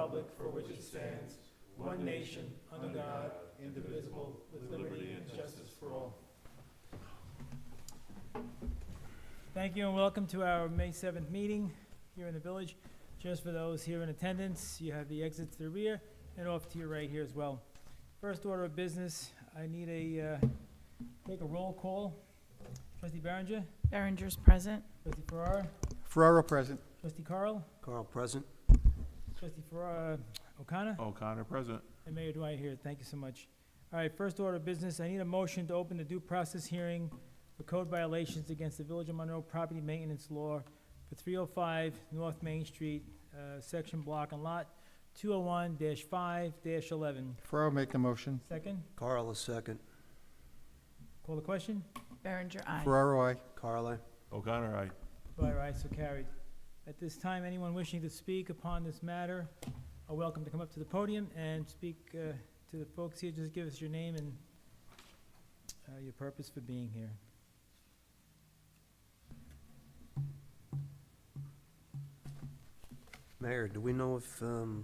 republic for which it stands, one nation, under God, indivisible, with liberty and justice for all. Thank you and welcome to our May 7th meeting here in the village. Just for those here in attendance, you have the exit to the rear and off to your right here as well. First order of business, I need take a roll call. Trustee Berenger? Berenger's present. Trustee Ferrara? Ferraro present. Trustee Carl? Carl present. Trustee Ferrara, O'Connor? O'Connor present. And Mayor Dwight here. Thank you so much. All right, first order of business, I need a motion to open the due process hearing for code violations against the Village of Monroe property maintenance law for 305 North Main Street, section block and lot 201-5-11. Ferraro make the motion. Second, Carl a second. call the question. Berenger, aye. Ferraro, I. Carl, aye. O'Connor, aye. By right, so carried. At this time, anyone wishing to speak upon this matter are welcome to come up to the podium and speak to the folks here. Just give us your name and your purpose for being here. Mayor, do we know if the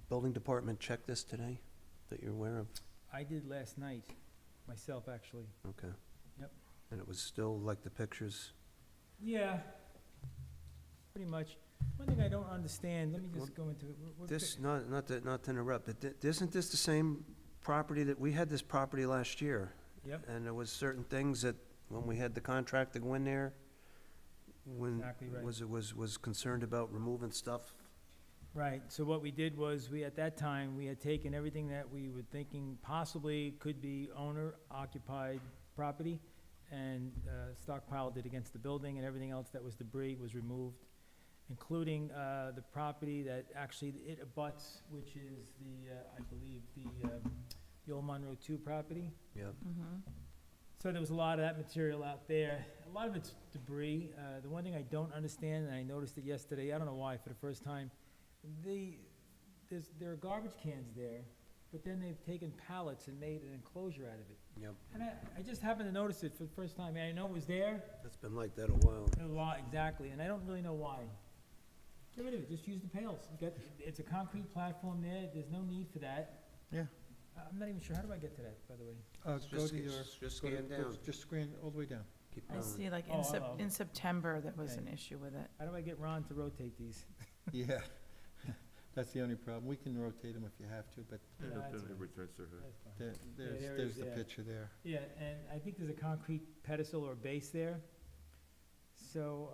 building department checked this today, that you're aware of? I did last night, myself, actually. Okay. Yep. And it was still like the pictures? Yeah, pretty much. One thing I don't understand, let me just go into it. This, not to interrupt, but isn't this the same property that, we had this property last year? Yep. And there was certain things that, when we had the contract to go in there, when Exactly right. was concerned about removing stuff? Right, so what we did was, at that time, we had taken everything that we were thinking possibly could be owner-occupied property and stockpiled it against the building, and everything else that was debris was removed, including the property that actually it abuts, which is the, I believe, the old Monroe 2 property. Yep. Mm-hmm. So there was a lot of that material out there. A lot of it's debris. The one thing I don't understand, and I noticed it yesterday, I don't know why, for the first time, there are garbage cans there, but then they've taken pallets and made an enclosure out of it. Yep. And I just happened to notice it for the first time. I know it was there, That's been like that a while. a lot, exactly, and I don't really know why. Get rid of it, just use the pails. It's a concrete platform there, there's no need for that. Yeah. I'm not even sure, how do I get to that, by the way? Go to your. Just go to- scan go- down. Just screen all the way down. Keep I going. see, like, Oh, in September, there was Okay. an issue with it. How do I get Ron to rotate these? Yeah. That's the only problem. We can rotate them if you have to, but Yeah, that's Then fine. it returns to her. That's fine. there's there it there's is, the yeah. picture there. Yeah, and I think there's a concrete pedestal or base there. So,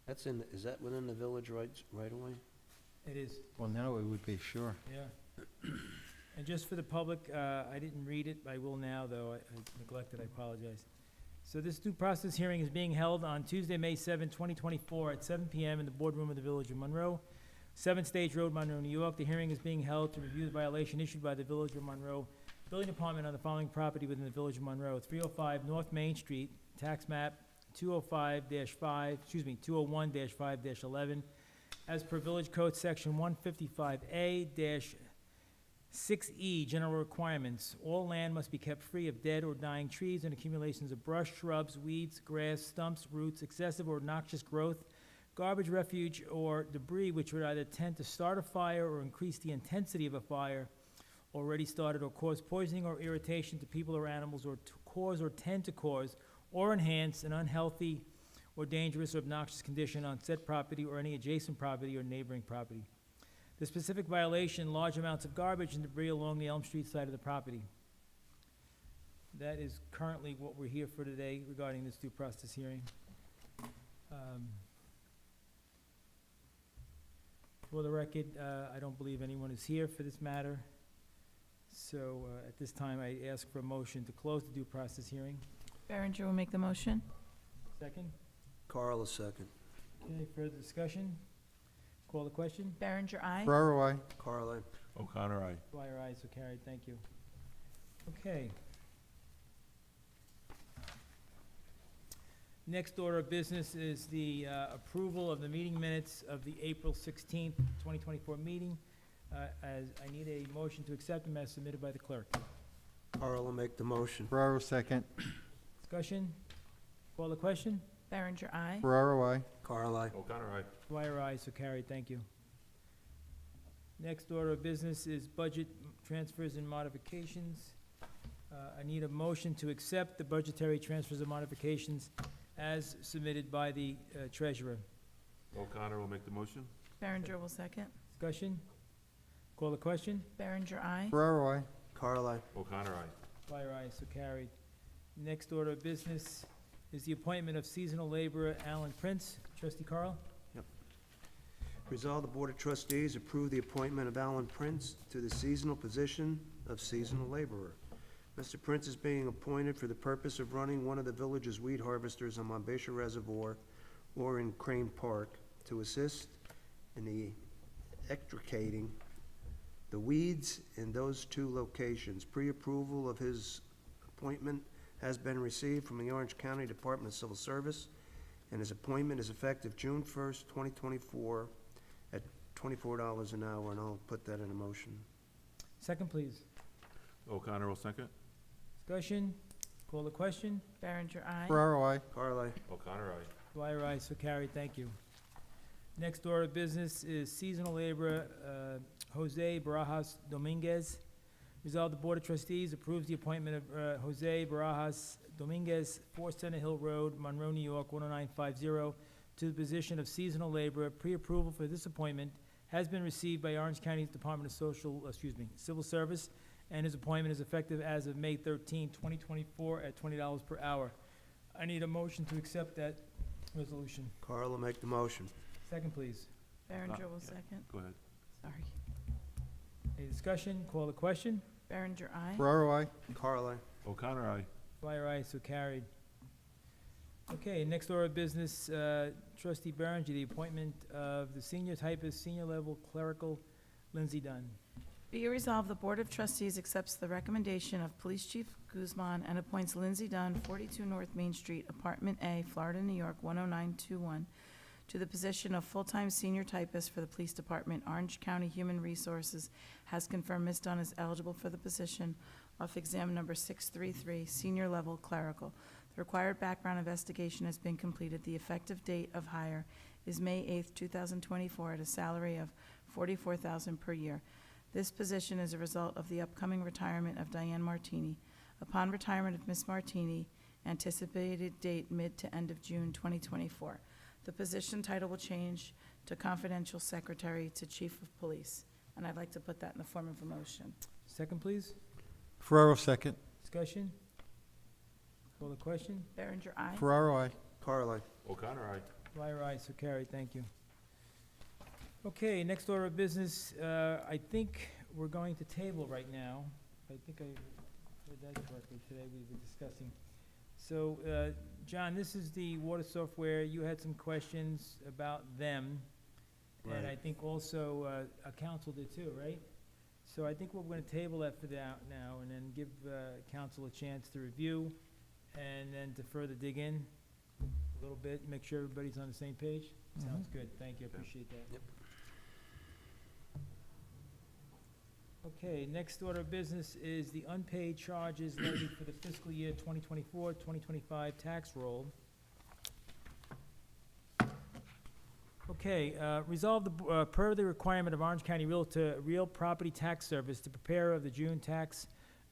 That's is that within the village right away? it is, Well, now it would be, sure. yeah. And just for the public, I didn't read it, I will now, though, I neglected, I apologize. So this due process hearing is being held on Tuesday, May 7, 2024, at 7 PM in the boardroom of the Village of Monroe, 7 Stage Road, Monroe, New York. The hearing is being held to review the violation issued by the Village of Monroe Building Department on the following property within the Village of Monroe: 305 North Main Street, tax map 201-5-11, as per Village Code Section 155A-6E, general requirements. All land must be kept free of dead or dying trees and accumulations of brush, shrubs, weeds, grass, stumps, roots, excessive or noxious growth, garbage, refuge, or debris which would either tend to start a fire or increase the intensity of a fire already started, or cause poisoning or irritation to people or animals, or to cause or tend to cause or enhance an unhealthy or dangerous or obnoxious condition on said property or any adjacent property or neighboring property. The specific violation: large amounts of garbage and debris along the Elm Street side of the property. That is currently what we're here for today regarding this due process hearing. For the record, I don't believe anyone is here for this matter. So at this time, I ask for a motion to close the due process hearing. Berenger will make the motion. Second? Carl a second. Okay, further discussion? Call the question? Berenger, aye. Ferraro, I. Carl, aye. O'Connor, aye. Dwyer, aye, so carried, thank you. Okay. Next order of business is the approval of the meeting minutes of the April 16th, 2024 meeting. As I need a motion to accept them as submitted by the clerk. Carl will make the motion. Ferraro, second. Discussion? Call the question? Berenger, aye. Ferraro, I. Carl, aye. O'Connor, aye. Dwyer, aye, so carried, thank you. Next order of business is budget transfers and modifications. I need a motion to accept the budgetary transfers and modifications as submitted by the treasurer. O'Connor will make the motion. Berenger will second. Discussion? Call the question? Berenger, aye. Ferraro, I. Carl, I. O'Connor, aye. Dwyer, aye, so carried. Next order of business is the appointment of seasonal laborer Alan Prince. Trustee Carl? Resolve the Board of Trustees approve the appointment of Alan Prince to the seasonal position of seasonal laborer. Mr. Prince is being appointed for the purpose of running one of the village's weed harvesters on Monbassia Reservoir or in Crane Park to assist in the extricating the weeds in those two locations. Pre-approval of his appointment has been received from the Orange County Department of Civil Service, and his appointment is effective June 1st, 2024, at $24 an hour, and I'll put that in a motion. Second, please. O'Connor will second. Discussion? Call the question? Berenger, aye. Ferraro, I. Carl, I. O'Connor, aye. Dwyer, aye, so carried, thank you. Next order of business is seasonal laborer Jose Barajas Dominguez. Resolved, the Board of Trustees approves the appointment of Jose Barajas Dominguez, 4 Center Hill Road, Monroe, New York, 10950, to the position of seasonal laborer. Pre-approval for this appointment has been received by Orange County Department of Civil Service, and his appointment is effective as of May 13, 2024, at $20 per hour. I need a motion to accept that resolution. Carl will make the motion. Second, please. Berenger will yeah. second. Go ahead. Sorry. Any discussion? Call the question? Berenger, aye. Ferraro, I. Carl, I. O'Connor, aye. Dwyer, aye, so carried. Okay, next order of business, Trustee Berenger, the appointment of the senior typist, senior level clerical, Lindsay Dunn. Be it resolved, the Board of Trustees accepts the recommendation of Police Chief Guzman and appoints Lindsay Dunn, 42 North Main Street, Apartment A, Florida, New York, 10921, to the position of full-time senior typist for the Police Department. Orange County Human Resources has confirmed Ms. Dunn is eligible for the position off exam number 633, senior level clerical. The required background investigation has been completed. The effective date of hire is May 8th, 2024, at a salary of $44,000 per year. This position is a result of the upcoming retirement of Diane Martini. Upon retirement of Ms. Martini, anticipated date mid to end of June 2024. The position title will change to confidential secretary to chief of police, and I'd like to put that in the form of a motion. Second, please. Ferraro, second. Discussion? Call the question? Berenger, aye. Ferraro, I. Carl, I. O'Connor, aye. Dwyer, aye, so carried, thank you. Okay, next order of business, I think we're going to table right now. I think I heard that correctly today, we were discussing. So, John, this is the water software, you had some questions about them. And I Right. think also, council did too, right? So I think we're gonna table that for now, and then give, council a chance to review, and then to further dig in a little bit, make sure everybody's on the same page. Sounds good, thank you, I appreciate that. Yep. Okay, next order of business is the unpaid charges levied for the fiscal year 2024, 2025 tax roll. Okay, resolve the, per the requirement of Orange County Real Property Tax Service to prepare of the June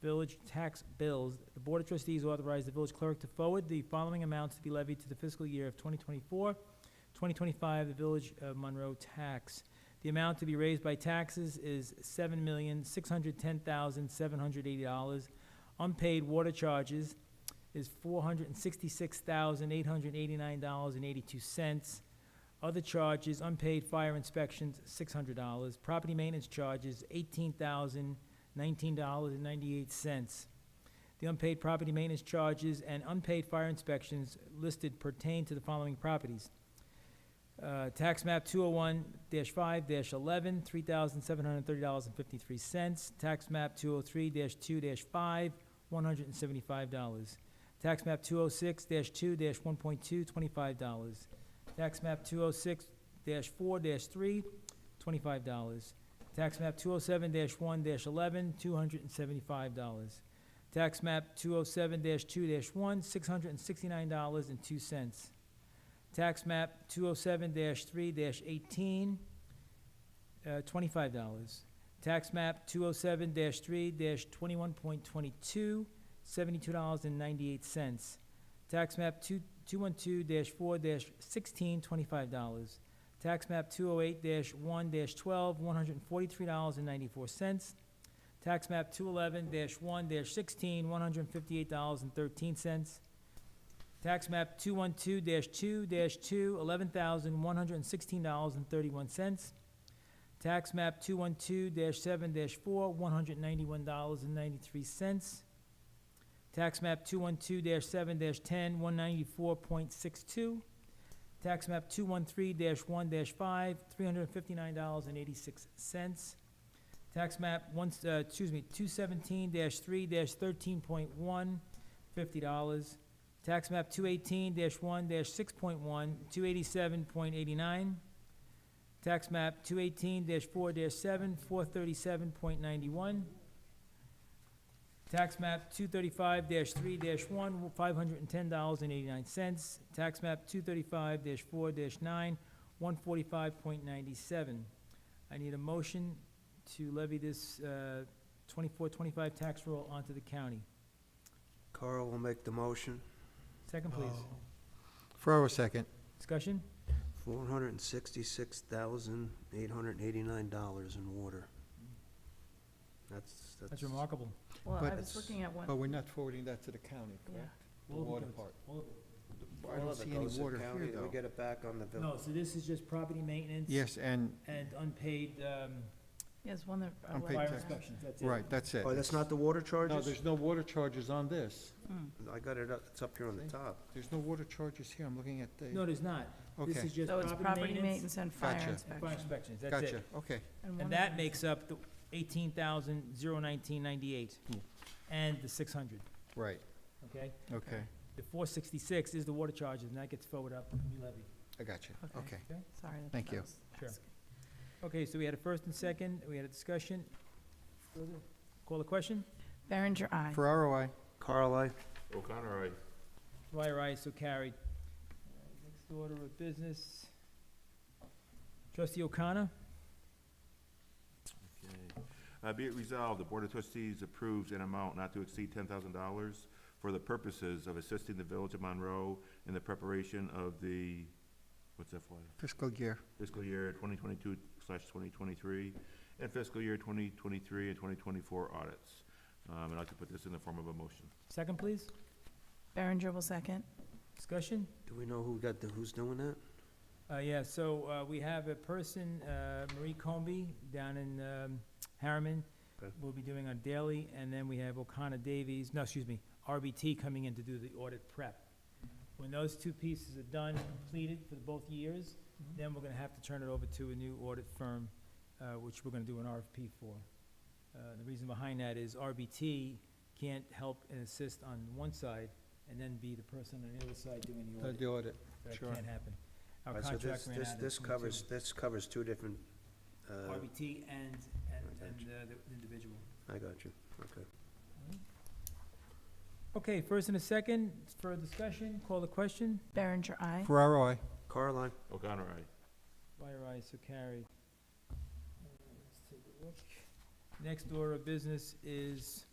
village tax bills, the Board of Trustees authorized the village clerk to forward the following amounts to be levied to the fiscal year of 2024, 2025, the Village of Monroe tax. The amount to be raised by taxes is $7,610,780. Unpaid water charges is $466,889.82. Other charges, unpaid fire inspections, $600. Property maintenance charges, $18,019.98. The unpaid property maintenance charges and unpaid fire inspections listed pertain to the following properties. Tax map 201-5-11, $3,730.53. Tax map 203-2-5, $175. Tax map 206-2-1.2, $25. Tax map 206-4-3, $25. Tax map 207-1-11, $275. Tax map 207-2-1, $669.02. Tax map 207-3-18, $25. Tax map 207-3-21.22, $72.98. Tax map 212-4-16, $25. Tax map 208-1-12, $143.94. Tax map 211-1-16, $158.13. Tax map 212-2-2, $11,116.31. Tax map 212-7-4, $191.93. Tax map 212-7-10, $194.62. Tax map 213-1-5, $359.86. Tax map 217-3-13.1, $50. Tax map 218-1-6.1, $287.89. Tax map 218-4-7, $437.91. Tax map 235-3-1, $510.89. Tax map 235-4-9, $145.97. I need a motion to levy this 24-25 tax roll onto the county. Carl will make the motion. Second, please. Ferraro, second. Discussion? $466,889 in water. That's remarkable. Well, I But- was looking at one, But we're not forwarding that to the county, yeah. correct? The All of it water goes- part. all of it. I All don't of it see any goes to water county, here, then we though. get it back on the No, village. so this is just property maintenance. Yes, and, And unpaid, Yes, one that. Unpaid fire tax. inspections, that's it. right, that's it. Oh, that's not the water No, charges? there's no water charges on this. I got it up, it's up here on the See? top. There's no water charges here. I'm looking at the, No, there's not. This okay, is just So it's property maintenance maintenance and fire Gotcha. and fire inspection. inspections, that's it. gotcha, okay. one And of that them- makes up the 18,019.98 and the 600, Right, okay? okay. The 466 is the water charges, and that gets forwarded up and re-levied. I gotcha, Okay. okay. Okay? Sorry. that's Thank what I you. was Sure. asking. Okay, so we had a first and second, we had a discussion. Further? Call the question? Berenger, aye. Ferraro, I. Carl, I. O'Connor, aye. Dwyer, aye, so carried. Next order of business. Trustee O'Connor? Okay. Be it resolved, the Board of Trustees approves an amount not to exceed $10,000 for the purposes of assisting the Village of Monroe in the preparation of the, what's that for? Fiscal year. Fiscal year 2022/2023 and fiscal year 2023 and 2024 audits. I'd like to put this in the form of a motion. Second, please. Berenger will second. Discussion? Do we know who's doing that? Yeah, so we have a person, Marie Comby, down in Harriman, Okay. will be doing our daily, and then we have O'Connor Davies, no, excuse me, RBT coming in to do the audit prep. When those two pieces are done, completed for both years, then we're gonna have to turn it over to a new audit firm, which we're gonna do an RFP for. The reason behind that is RBT can't help and assist on one side and then be the person on the other side doing the audit. The audit, That sure. can't happen. Our All right, so contract ran out in this 22. covers two different, RBT and gotcha. the individual. I got you, okay. Okay, first and a second, for discussion, call the question. Berenger, aye. Ferraro, I. Carl, I. O'Connor, aye. Dwyer, aye, so carried. Let's take a look. Next order of business is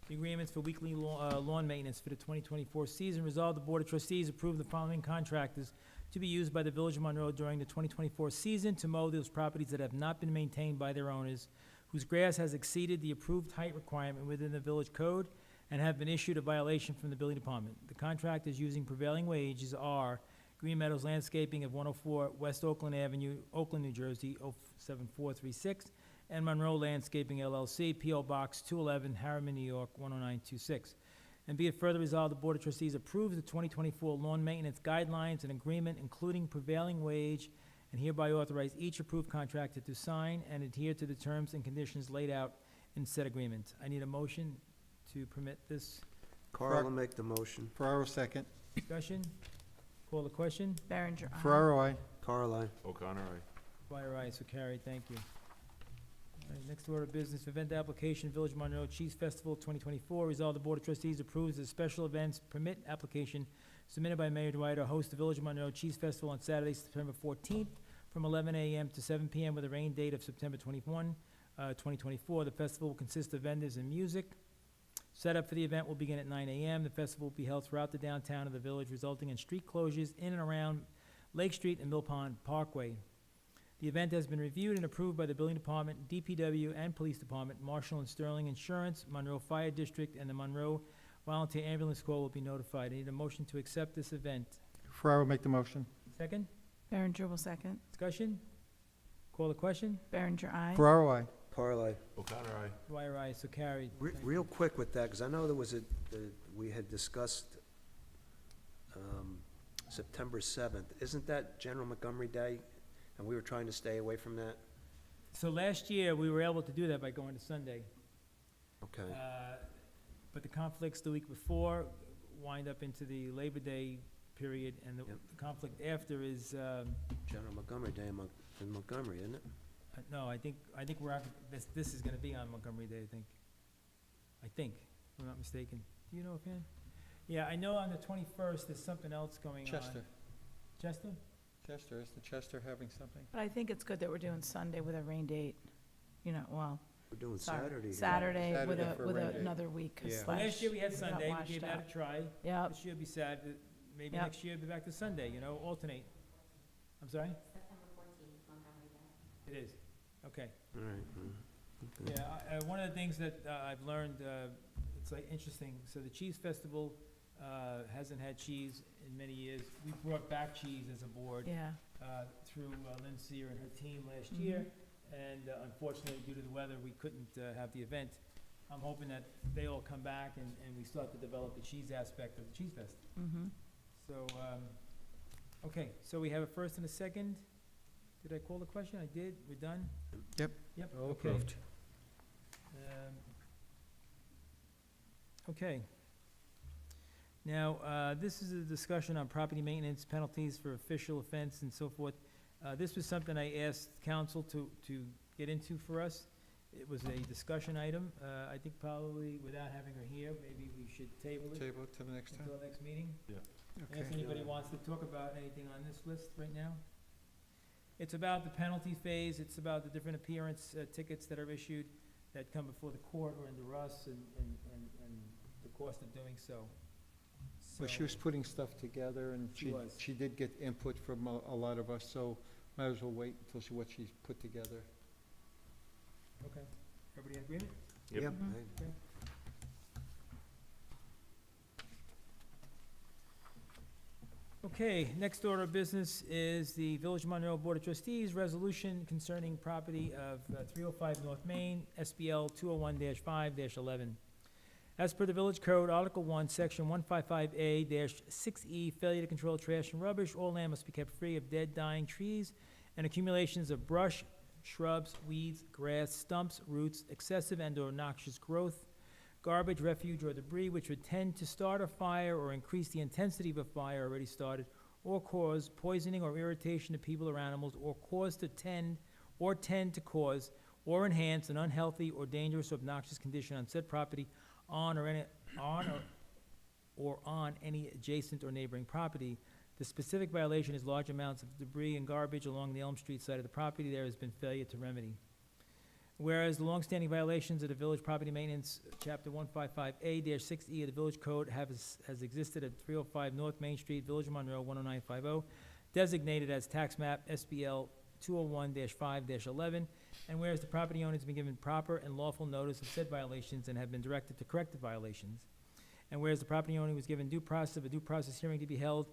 the agreements for weekly lawn maintenance for the 2024 season. Resolved, the Board of Trustees approve the following contractors to be used by the Village of Monroe during the 2024 season to mow those properties that have not been maintained by their owners, whose grass has exceeded the approved height requirement within the village code and have been issued a violation from the building department. The contractors using prevailing wages are Green Meadows Landscaping of 104 West Oakland Avenue, Oakland, New Jersey, 07436, and Monroe Landscaping LLC, P.O. Box 211, Harriman, New York, 10926. And be it further resolved, the Board of Trustees approves the 2024 lawn maintenance guidelines and agreement, including prevailing wage, and hereby authorize each approved contractor to sign and adhere to the terms and conditions laid out in said agreement. I need a motion to permit this Carl will make the motion. Ferraro, second. discussion. Call the question. Berenger, aye. Ferraro, I. Carl, I. O'Connor, aye. Dwyer, aye, so carried, thank you. All right, next order of business, event application, Village of Monroe Cheese Festival 2024. Resolved, the Board of Trustees approves the special events permit application submitted by Mayor Dwyer to host the Village of Monroe Cheese Festival on Saturday, September 14th, from 11 a.m. to 7 p.m. with a rain date of September 21, 2024. The festival will consist of vendors and music. Setup for the event will begin at 9 a.m. The festival will be held throughout the downtown of the village, resulting in street closures in and around Lake Street and Mill Pond Parkway. The event has been reviewed and approved by the Building Department, DPW, and Police Department. Marshall and Sterling Insurance, Monroe Fire District, and the Monroe Volunteer Ambulance Corps will be notified. I need a motion to accept this event. Ferraro will make the motion. Second? Berenger will second. Discussion? Call the question? Berenger, aye. Ferraro, I. Parlay. O'Connor, aye. Dwyer, aye, so carried. Real quick with that, because I know there was we had discussed September 7th. Isn't that General Montgomery Day? And we were trying to stay away from that? So last year, we were able to do that by going to Sunday. Okay. But the conflicts the week before wind up into the Labor Day period, and the Yep. conflict after is, General Montgomery Day in Montgomery, isn't it? no, I think we're, this is gonna be on Montgomery Day, I think, if I'm not mistaken. Do you know offhand? Yeah, I know on the 21st, there's something else going on. Chester. Chester? Chester, isn't Chester having something? But I think it's good that we're doing Sunday with a rain date, well, We're doing sorry, Saturday. Saturday with Saturday for a rain date. another week. Yeah. Well, last year we had we got Sunday, we washed gave that out. a try. Yep, This year will be sad, but maybe Yep. next year it'll be back to Sunday, alternate. I'm sorry? It is, okay. All right. Okay. Yeah, one of the things that I've learned, it's like interesting, so the Cheese Festival hasn't had cheese in many years. We brought back cheese as a board yeah. through Lynn Sear and her team last year, and unfortunately, due to the weather, we couldn't have the event. I'm hoping that they all come back and we start to develop the cheese aspect of the Cheese Fest. Mm-hmm. So, okay, so we have a first and a second. Did I call the question? I did. We're done? Yep. Yep, All okay. approved. Okay. Now, this is a discussion on property maintenance penalties for official offense and so forth. This was something I asked council to get into for us. It was a discussion item. I think probably without having her here, maybe we should table it Table it to the next time. until next meeting. Okay. If anybody wants to talk about anything on this list right now. It's about the penalty phase, it's about the different appearance tickets that are issued that come before the court or into us and the cost of doing so. Well, she was putting stuff together, and She was. she did get input from a lot of us, so might as well wait until see what she's put together. Okay, everybody in agreement? Yep. Yep. Mhm. Hey, Okay, next order of business is the Village of Monroe Board of Trustees resolution concerning property of 305 North Main, SBL 201-5-11. As per the Village Code, Article 1, Section 155A-6E, failure to control trash and rubbish, all land must be kept free of dead, dying trees and accumulations of brush, shrubs, weeds, grass, stumps, roots, excessive and/or noxious growth, garbage, refuge, or debris which would tend to start a fire or increase the intensity of a fire already started, or cause poisoning or irritation to people or animals, or tend to cause or enhance an unhealthy or dangerous or obnoxious condition on said property on any adjacent or neighboring property. The specific violation is large amounts of debris and garbage along the Elm Street side of the property. There has been failure to remedy. Whereas the longstanding violations of the Village Property Maintenance, Chapter 155A-6E of the Village Code has existed at 305 North Main Street, Village of Monroe, 10950, designated as tax map SBL 201-5-11, and whereas the property owners have been given proper and lawful notice of said violations and have been directed to correct the violations, and whereas the property owner was given a due process hearing to be held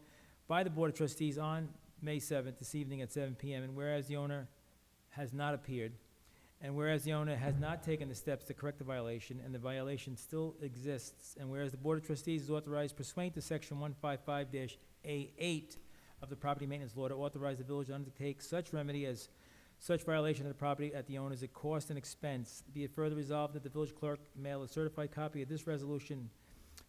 by the Board of Trustees on May 7th, this evening at 7 p.m., and whereas the owner has not appeared, and whereas the owner has not taken the steps to correct the violation, and the violation still exists, and whereas the Board of Trustees is authorized pursuant to Section 155-A8 of the Property Maintenance Law to authorize the village to undertake such remedy as such violation of the property at the owners at cost and expense. Be it further resolved that the village clerk mail a certified copy of this resolution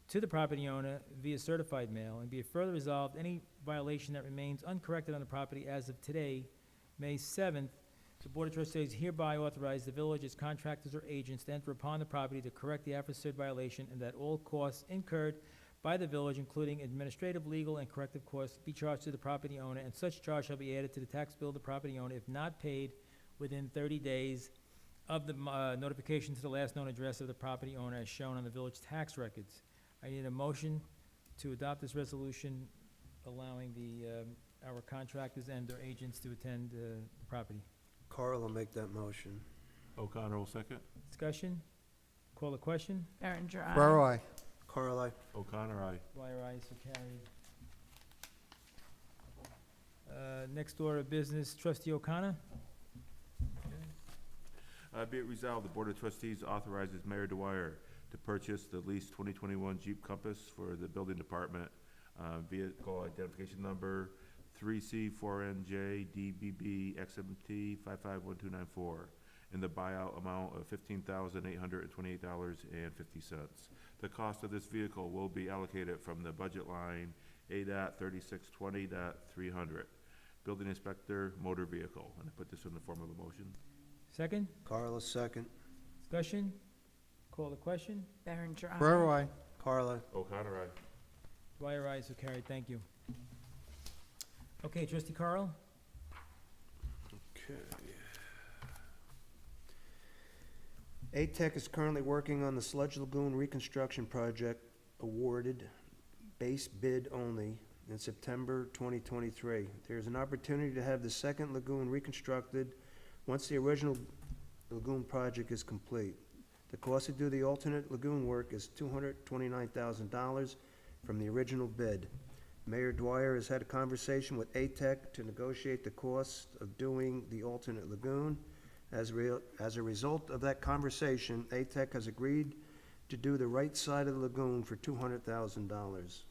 to the property owner via certified mail, and be it further resolved, any violation that remains uncorrected on the property as of today, May 7th, the Board of Trustees hereby authorize the village, its contractors or agents to enter upon the property to correct the aforesaid violation, and that all costs incurred by the village, including administrative, legal, and corrective costs, be charged to the property owner, and such charge shall be added to the tax bill of the property owner if not paid within 30 days of the notification to the last known address of the property owner as shown on the village tax records. I need a motion to adopt this resolution allowing our contractors and their agents to attend the property. Carl will make that motion. O'Connor will second. Discussion? Call the question? Berenger, aye. Ferraro, I. Carl, I. O'Connor, aye. Dwyer, aye, so carried. Next order of business, trustee O'Connor? Be it resolved, the Board of Trustees authorizes Mayor Dwyer to purchase the leased 2021 Jeep Compass for the Building Department, vehicle identification number 3C4NJ DBB XMT 551294, in the buyout amount of $15,828.50. The cost of this vehicle will be allocated from the budget line A.3620.300, Building Inspector Motor Vehicle. And I put this in the form of a motion. Second? Carl, a second. Discussion? Call the question? Berenger, aye. Ferraro, I. Carl, I. O'Connor, aye. Dwyer, aye, so carried, thank you. Okay, trustee Carl? Okay. ATEC is currently working on the Sludge Lagoon reconstruction project, awarded base bid only in September 2023. There is an opportunity to have the second lagoon reconstructed once the original lagoon project is complete. The cost to do the alternate lagoon work is $229,000 from the original bid. Mayor Dwyer has had a conversation with ATEC to negotiate the cost of doing the alternate lagoon. As a result of that conversation, ATEC has agreed to do the right side of the lagoon for $200,000.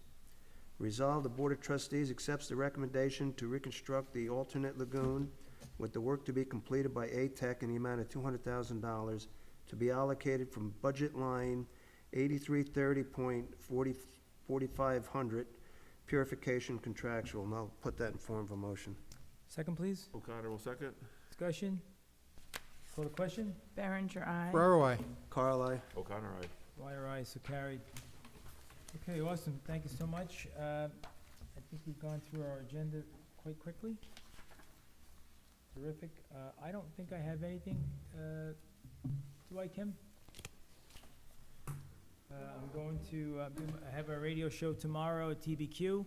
Resolved, the Board of Trustees accepts the recommendation to reconstruct the alternate lagoon with the work to be completed by ATEC in the amount of $200,000 to be allocated from budget line 8330.4500 purification contractual, and I'll put that in form of a motion. Second, please? O'Connor will second. Discussion? Call the question? Berenger, aye. Ferraro, I. Carl, I. O'Connor, aye. Dwyer, aye, so carried. Okay, awesome, thank you so much. I think we've gone through our agenda quite quickly. Terrific. I don't think I have anything, do I, Kim? I'm going to have a radio show tomorrow at TBQ,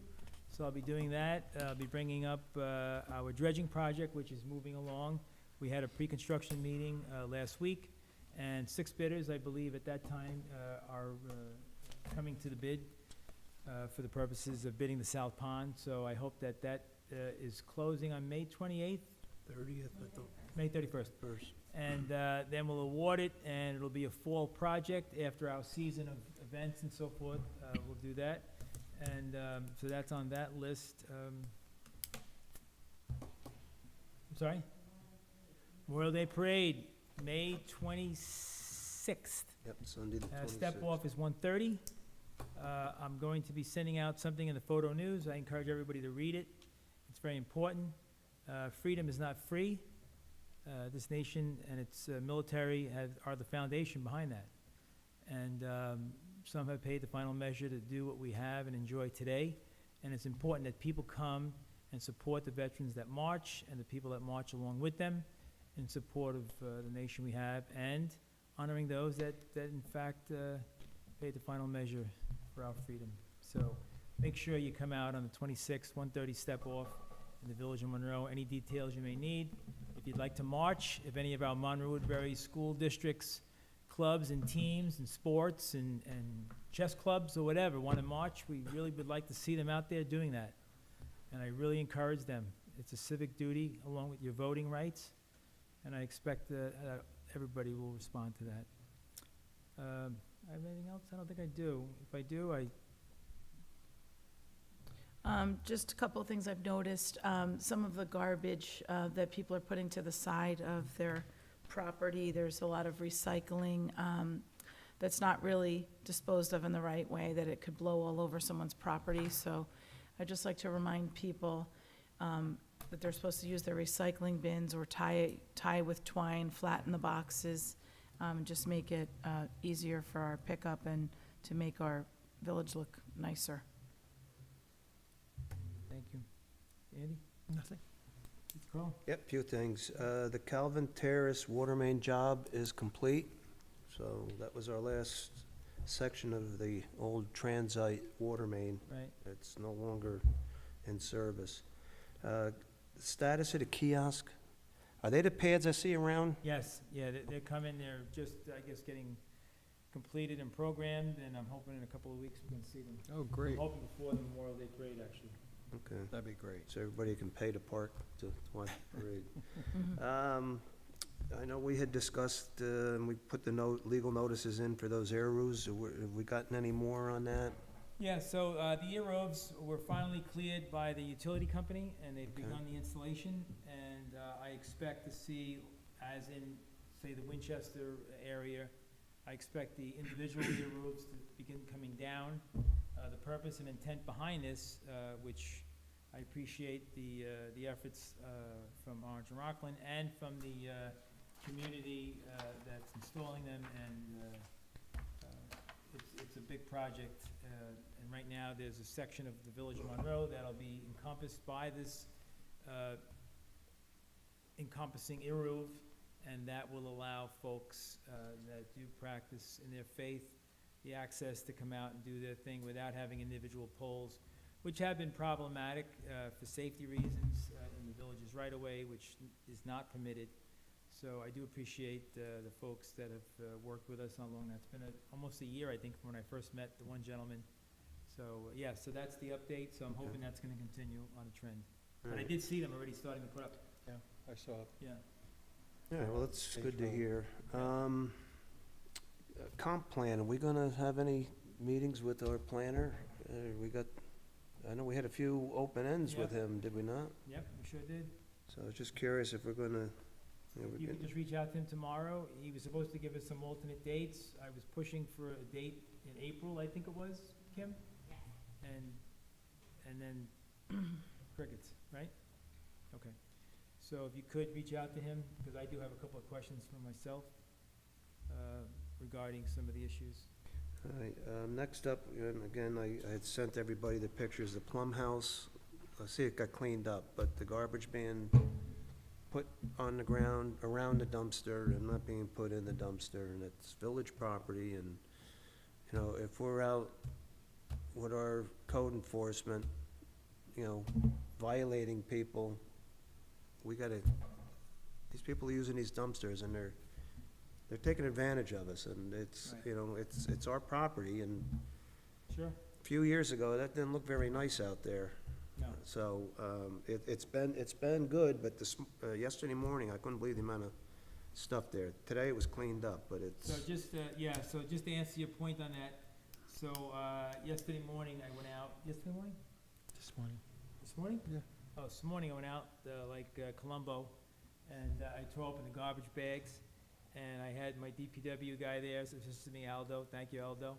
so I'll be doing that. I'll be bringing up our dredging project, which is moving along. We had a pre-construction meeting last week, and 6 bidders, I believe, at that time are coming to the bid for the purposes of bidding the South Pond. So I hope that that is closing on May 28th, 30th, I thought. May 31st. First. And then we'll award it, and it'll be a fall project after our season of events and so forth. We'll do that. And so that's on that list. I'm sorry? Memorial Day Parade, May 26th. Yep, Sunday the 26th. Step off is 1:30. I'm going to be sending out something in the Photo News. I encourage everybody to read it. It's very important. Freedom is not free. This nation and its military are the foundation behind that. And some have paid the final measure to do what we have and enjoy today. And it's important that people come and support the veterans that march and the people that march along with them in support of the nation we have, and honoring those that in fact paid the final measure for our freedom. So make sure you come out on the 26th, 1:30 step off in the Village of Monroe. Any details you may need. If you'd like to march, if any of our Monroe Woodbury School Districts clubs and teams and sports and chess clubs or whatever want to march, we really would like to see them out there doing that. And I really encourage them. It's a civic duty along with your voting rights, and I expect that everybody will respond to that. I have anything else? I don't think I do. If I do, Just a couple of things I've noticed. Some of the garbage that people are putting to the side of their property, there's a lot of recycling that's not really disposed of in the right way, that it could blow all over someone's property. So I'd just like to remind people that they're supposed to use their recycling bins or tie with twine, flatten the boxes, and just make it easier for our pickup and to make our village look nicer. Thank you. Andy? Nothing. Carl? Yep, few things. The Calvin Terrace water main job is complete, so that was our last section of the old transite water main. Right. It's no longer in service. Status of the kiosk, are they the pads I see around? Yes, yeah, they're coming, they're just, I guess, getting completed and programmed, and I'm hoping in a couple of weeks we can see them. Oh, I'm great. hoping before the Memorial Day parade, actually. Okay, That'd be great. so everybody can pay to park to watch the parade. I know we had discussed, and we put the legal notices in for those air roofs. Have we gotten any more on that? Yeah, so the ear robes were finally cleared by the utility company, and they've Okay. begun the installation. And I expect to see, as in, say, the Winchester area, I expect the individual ear robes to begin coming down. The purpose and intent behind this, which I appreciate the efforts from Orange and Rockland and from the community that's installing them, and it's a big project. And right now, there's a section of the Village of Monroe that'll be encompassed by this encompassing ear roof, and that will allow folks that do practice in their faith the access to come out and do their thing without having individual poles, which have been problematic for safety reasons in the village's right-of-way, which is not permitted. So I do appreciate the folks that have worked with us along that. It's been almost a year, I think, from when I first met the one gentleman. So, yeah, so that's the update, so I'm hoping that's gonna continue on a trend. But I did see them already starting to put up, Yeah, I saw it. yeah. Yeah, well, that's Page good to 12. hear. Comp plan, are we gonna have any meetings with our planner? I know we had a few open ends with him, did we not? Yep, we sure did. So I was just curious if we're gonna, You can just reach out to him tomorrow. He was supposed to give us some alternate dates. I was pushing for a date in April, I think it was, Kim? And then crickets, right? Okay. So if you could reach out to him, because I do have a couple of questions for myself regarding some of the issues. all right, next up, and again, I had sent everybody the pictures, the Plum House. I see it got cleaned up, but the garbage bin put on the ground around the dumpster and not being put in the dumpster, and it's village property, and, you know, if we're out with our code enforcement, you know, violating people, we gotta, these people are using these dumpsters, and they're taking advantage of us, and it's, Right. you know, it's our property, and Sure? a few years ago, that didn't look very nice out there. No. So, it's been good, but yesterday morning, I couldn't believe the amount of stuff there. Today it was cleaned up, but So it's, just, so just to answer your point on that, so yesterday morning I went out, yesterday morning? This morning. This morning? Yeah. Oh, this morning I went out, Columbo, and I tore open the garbage bags, and I had my DPW guy there, so this is me, Aldo, thank you, Aldo.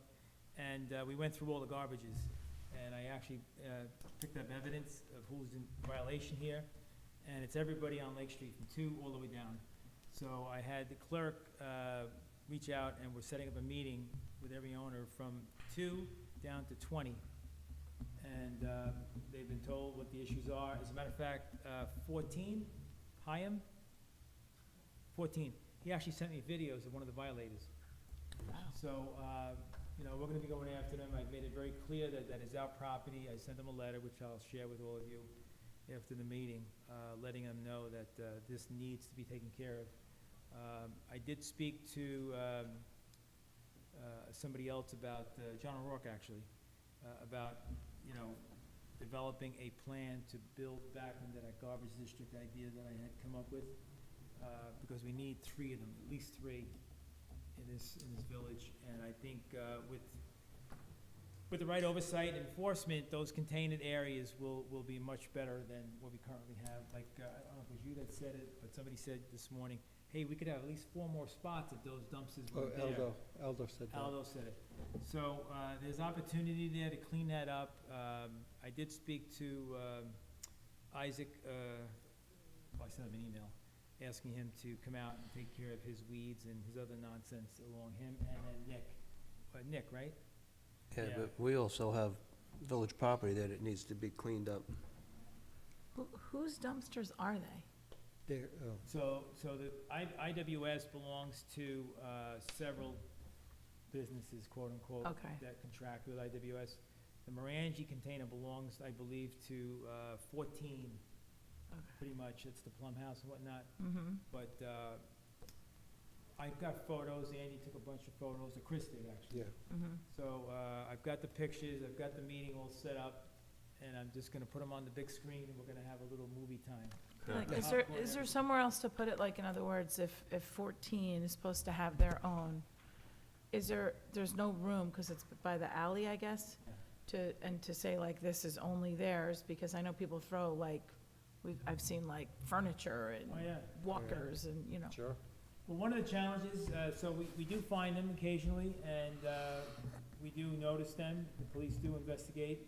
And we went through all the garbages, and I actually picked up evidence of who's in violation here, and it's everybody on Lake Street, from 2 all the way down. So I had the clerk reach out, and we're setting up a meeting with every owner from 2 down to 20. And they've been told what the issues are. As a matter of fact, 14, Hyam, 14, he actually sent me videos of one of the violators. So, you know, we're gonna be going after them. I've made it very clear that that is our property. I sent them a letter, which I'll share with all of you after the meeting, letting them know that this needs to be taken care of. I did speak to somebody else about, John O'Rourke, actually, about, you know, developing a plan to build back into that garbage district idea that I had come up with, because we need 3 of them, at least 3 in this village. And I think with the right oversight and enforcement, those contained areas will be much better than what we currently have. Like, I don't know if it was you that said it, but somebody said this morning, hey, we could have at least 4 more spots if those dumpsters Oh, were there. Aldo said that. Aldo said it. So, there's opportunity there to clean that up. I did speak to Isaac, I sent him an email, asking him to come out and take care of his weeds and his other nonsense along him, and then Nick, right? Yeah, Yeah. but we also have village property that it needs to be cleaned up. Whose dumpsters are they? There, oh, So the IWS belongs to several businesses, quote unquote. Okay. That contract with IWS. The Morangi container belongs, I believe, to 14, Okay. pretty much. It's the Plum House and whatnot. Mm-hmm. But I've got photos, Andy took a bunch of photos, or Chris did, actually. yeah. Mm-hmm. So I've got the pictures, I've got the meeting all set up, and I'm just gonna put them on the big screen, and we're gonna have a little movie time. Like, Yeah. is there somewhere else to put it, like, in other words, if 14 is supposed to have their own, there's no room, because it's by the alley, I guess, to say, like, this is only theirs, because I know people throw, like, I've seen, like, furniture Oh, and yeah. walkers and, you know. Sure. Well, one of the challenges, so we do find them occasionally, and we do notice them, the police do investigate.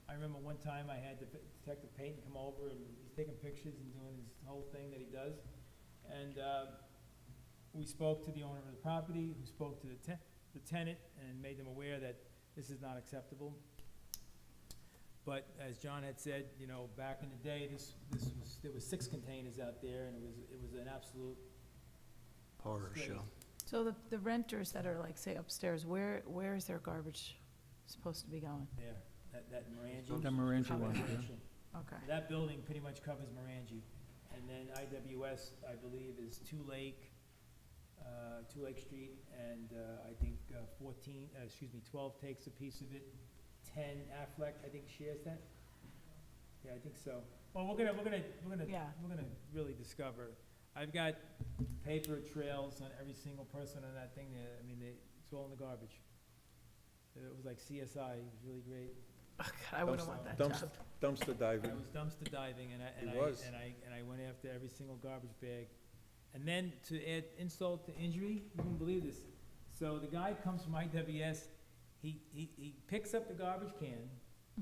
I remember one time I had Detective Payton come over, and he's taking pictures and doing his whole thing that he does. And we spoke to the owner of the property, who spoke to the tenant, and made them aware that this is not acceptable. But as John had said, you know, back in the day, there was 6 containers out there, and it was an absolute Horror disgrace. show. So the renters that are, like, say upstairs, where is their garbage supposed to be going? There, that Morangi. The Morangi one, yeah. Combination. Okay. That building pretty much covers Morangi. And then IWS, I believe, is Two Lake Street, and I think 12 takes a piece of it. 10 Affleck, I think, shares that. Yeah, I think so. Well, we're gonna Yeah. really discover. I've got paper trails on every single person on that thing there. I mean, it's all in the garbage. It was like CSI, it was really great. Oh, God, I wouldn't want that Dumpster- job. Dumpster I diving. was dumpster diving, and He was. I went after every single garbage bag. And then to add insult to injury, you wouldn't believe this. So the guy comes from IWS, he picks up the garbage can,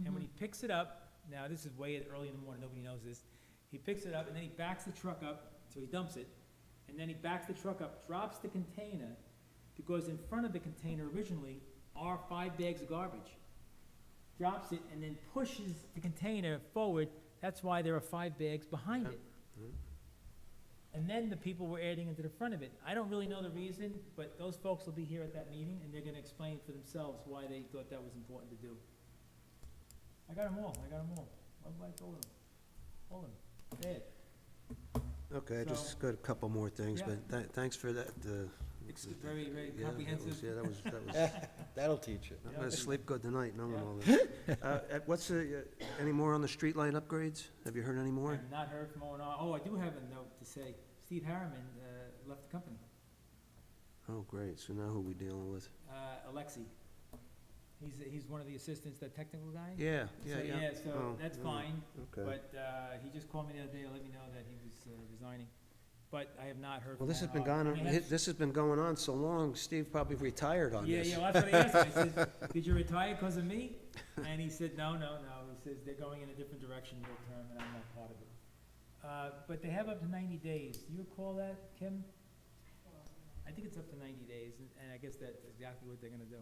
and when he picks it up, now this is way early in the morning, nobody knows this, he picks it up, and then he backs the truck up, so he dumps it, and then he backs the truck up, drops the container, because in front of the container originally are 5 bags of garbage. Drops it and then pushes the container forward, that's why there are 5 bags behind it. And then the people were adding into the front of it. I don't really know the reason, but those folks will be here at that meeting, and they're gonna explain for themselves why they thought that was important to do. I got them all. I told them. All of them. Bad. Okay, I So- just got a couple more things, Yeah. but thanks for that, It's very, very yeah, comprehensive. that was, That'll teach you. I'm gonna sleep good tonight knowing all this. What's any more on the streetlight upgrades? Have you heard any I more? have not heard from O&R. Oh, I do have a note to say. Steve Harriman left the company. Oh, great, so now who we dealing with? Alexi. He's one of the assistants, that technical guy? Yeah, So, yeah. so Oh, that's yeah. fine, Okay. but he just called me the other day to let me know that he was resigning. But I have not heard from Well, this has been O&R. going on, this has been going on so long, Steve probably retired on Yeah, this. yeah, well, that's what he asked me. I said, did you retire because of me? And he said, no. He says, they're going in a different direction midterm, and I'm not part of it. But they have up to 90 days. Do you recall that, Kim? I think it's up to 90 days, and I guess that's exactly what they're gonna do.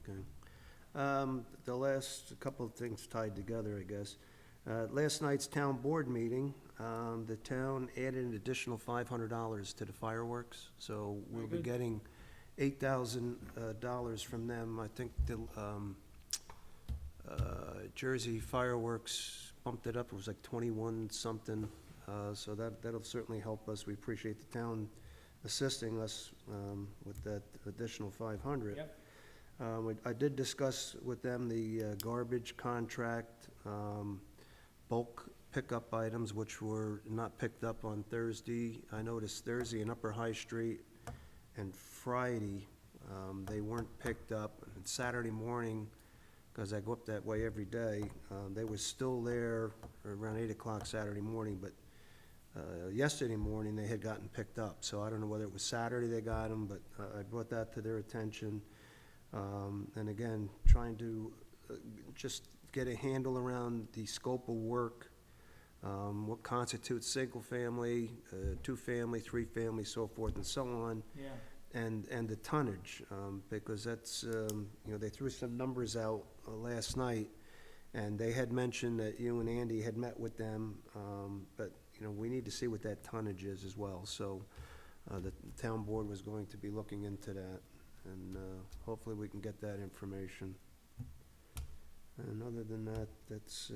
Okay. The last couple of things tied together, I guess. Last night's town board meeting, the town added an additional $500 to the fireworks, so we'll be Very good. getting $8,000 from them. I think the Jersey Fireworks bumped it up, it was like 21-something, so that'll certainly help us. We appreciate the town assisting us with that additional 500. Yep. I did discuss with them the garbage contract, bulk pickup items, which were not picked up on Thursday. I noticed Thursday in Upper High Street and Friday, they weren't picked up. And Saturday morning, because I go up that way every day, they were still there around 8 o'clock Saturday morning, but yesterday morning, they had gotten picked up. So I don't know whether it was Saturday they got them, but I brought that to their attention. And again, trying to just get a handle around the scope of work, what constitutes single family, 2-family, 3-family, so forth and so on. Yeah. and the tonnage, because that's, they threw some numbers out last night, and they had mentioned that you and Andy had met with them, but, we need to see what that tonnage is as well. So the town board was going to be looking into that, and hopefully we can get that information. And other than that, that's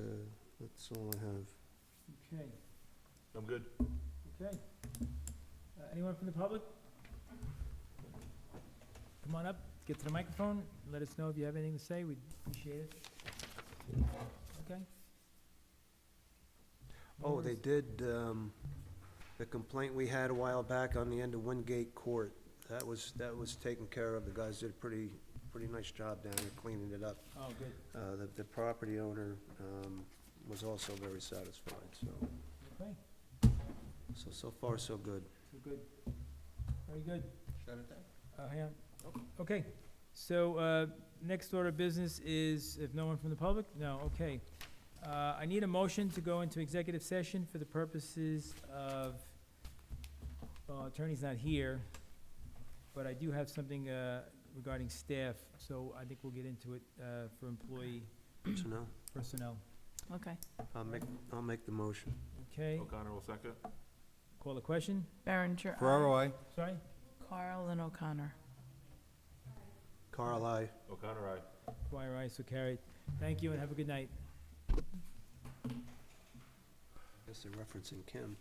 all I have. Okay, I'm good. okay. Anyone from the public? Come on up, get to the microphone, let us know if you have anything to say, we'd appreciate it. Okay? Oh, they did, the complaint we had a while back on the end of Wingate Court, that was taken care of. The guys did a pretty nice job down there cleaning it up. Oh, good, The property owner, was also very satisfied, okay, so far, so good. so good, very good. Shut it down. Hang on. Okay, so, next order of business is, if no one from the public? No, okay. I need a motion to go into executive session for the purposes of, well, attorney's not here, but I do have something, regarding staff, so I think we'll get into it, for employee So now, personnel. Okay. I'll make the motion. Okay, O'Connor will second. call the question? Berenger, aye. Ferraro, I. Sorry? Carl and O'Connor. Carl, aye. O'Connor, aye. Dwyer, aye, so carried. Thank you and have a good night. Guess they're referencing Kim.